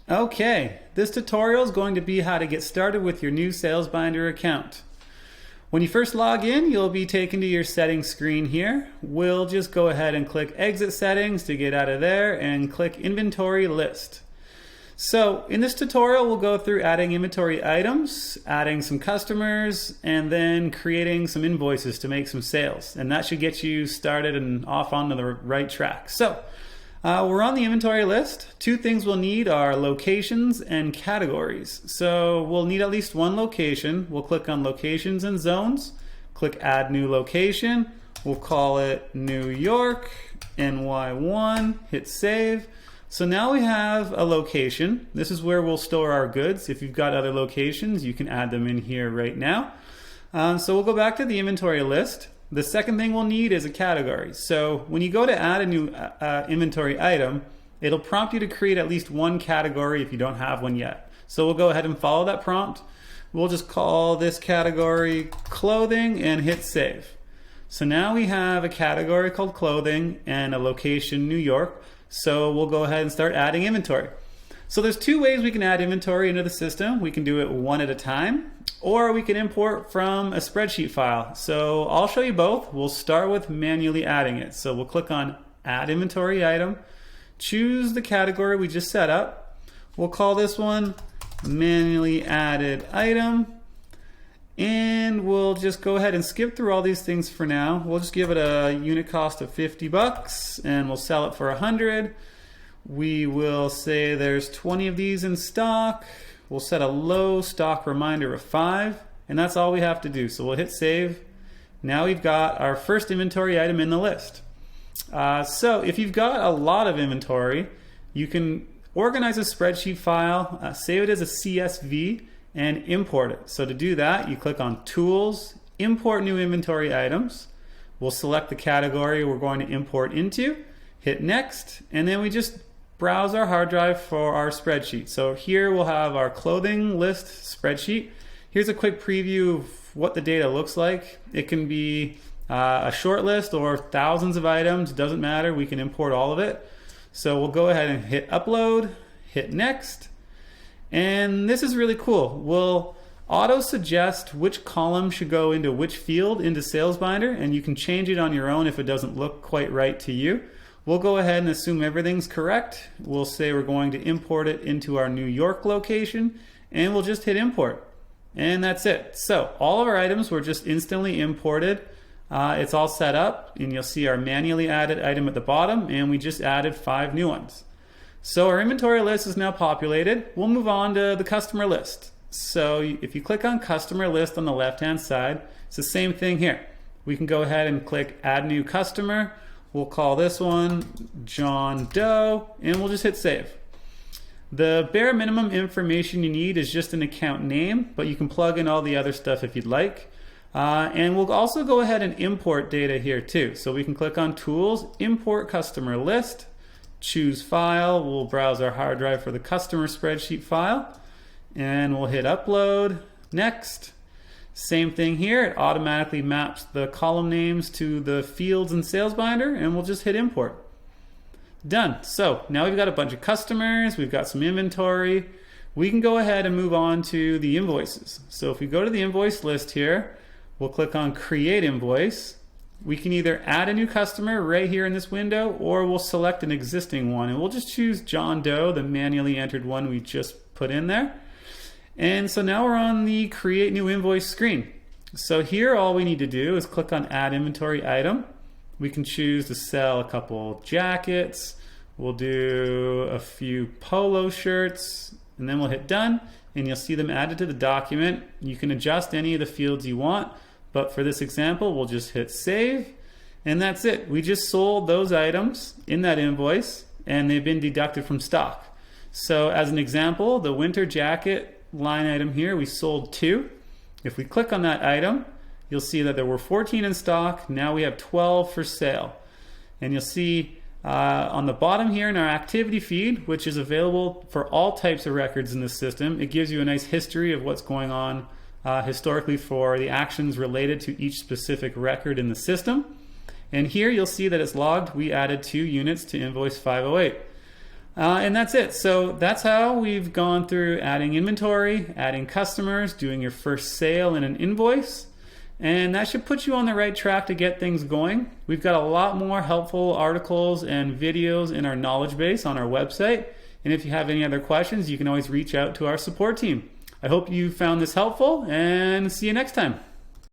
Okay, this tutorial is going to be how to get started with your new SalesBinder account. When you first log in, you'll be taken to your settings screen here. We'll just go ahead and click Exit Settings to get out of there and click Inventory List. So in this tutorial, we'll go through adding inventory items, adding some customers, and then creating some invoices to make some sales. And that should get you started and off onto the right track. So we're on the inventory list. Two things we'll need are locations and categories. So we'll need at least one location. We'll click on Locations and Zones, click Add New Location. We'll call it New York, NY1, hit Save. So now we have a location. This is where we'll store our goods. If you've got other locations, you can add them in here right now. So we'll go back to the inventory list. The second thing we'll need is a category. So when you go to add a new inventory item, it'll prompt you to create at least one category if you don't have one yet. So we'll go ahead and follow that prompt. We'll just call this category clothing and hit save. So now we have a category called clothing and a location New York. So we'll go ahead and start adding inventory. So there's two ways we can add inventory into the system. We can do it one at a time, or we can import from a spreadsheet file. So I'll show you both. We'll start with manually adding it. So we'll click on Add Inventory Item, choose the category we just set up. We'll call this one Manually Added Item, and we'll just go ahead and skip through all these things for now. We'll just give it a unit cost of 50 bucks, and we'll sell it for 100. We will say there's 20 of these in stock. We'll set a low stock reminder of 5, and that's all we have to do. So we'll hit save. Now we've got our first inventory item in the list. So if you've got a lot of inventory, you can organize a spreadsheet file, save it as a CSV, and import it. So to do that, you click on Tools, Import New Inventory Items. We'll select the category we're going to import into, hit Next, and then we just browse our hard drive for our spreadsheet. So here we'll have our clothing list spreadsheet. Here's a quick preview of what the data looks like. It can be a short list or thousands of items, doesn't matter, we can import all of it. So we'll go ahead and hit upload, hit next, and this is really cool. We'll auto suggest which column should go into which field into SalesBinder, and you can change it on your own if it doesn't look quite right to you. We'll go ahead and assume everything's correct. We'll say we're going to import it into our New York location, and we'll just hit import. And that's it. So all of our items were just instantly imported. It's all set up, and you'll see our manually added item at the bottom, and we just added 5 new ones. So our inventory list is now populated. We'll move on to the customer list. So if you click on customer list on the left-hand side, it's the same thing here. We can go ahead and click add new customer. We'll call this one John Doe, and we'll just hit save. The bare minimum information you need is just an account name, but you can plug in all the other stuff if you'd like. And we'll also go ahead and import data here too. So we can click on Tools, Import Customer List, choose File. We'll browse our hard drive for the customer spreadsheet file, and we'll hit Upload, Next. Same thing here, it automatically maps the column names to the fields in SalesBinder, and we'll just hit import. Done. So now we've got a bunch of customers, we've got some inventory. We can go ahead and move on to the invoices. So if we go to the invoice list here, we'll click on Create Invoice. We can either add a new customer right here in this window, or we'll select an existing one, and we'll just choose John Doe, the manually entered one we just put in there. And so now we're on the Create New Invoice screen. So here all we need to do is click on Add Inventory Item. We can choose to sell a couple jackets. We'll do a few polo shirts, and then we'll hit Done, and you'll see them added to the document. You can adjust any of the fields you want, but for this example, we'll just hit Save, and that's it. We just sold those items in that invoice, and they've been deducted from stock. So as an example, the winter jacket line item here, we sold 2. If we click on that item, you'll see that there were 14 in stock. Now we have 12 for sale. And you'll see on the bottom here in our activity feed, which is available for all types of records in the system, it gives you a nice history of what's going on historically for the actions related to each specific record in the system. And here you'll see that it's logged. We added 2 units to invoice 508. And that's it. So that's how we've gone through adding inventory, adding customers, doing your first sale and an invoice. And that should put you on the right track to get things going. We've got a lot more helpful articles and videos in our knowledge base on our website. And if you have any other questions, you can always reach out to our support team. I hope you found this helpful, and see you next time.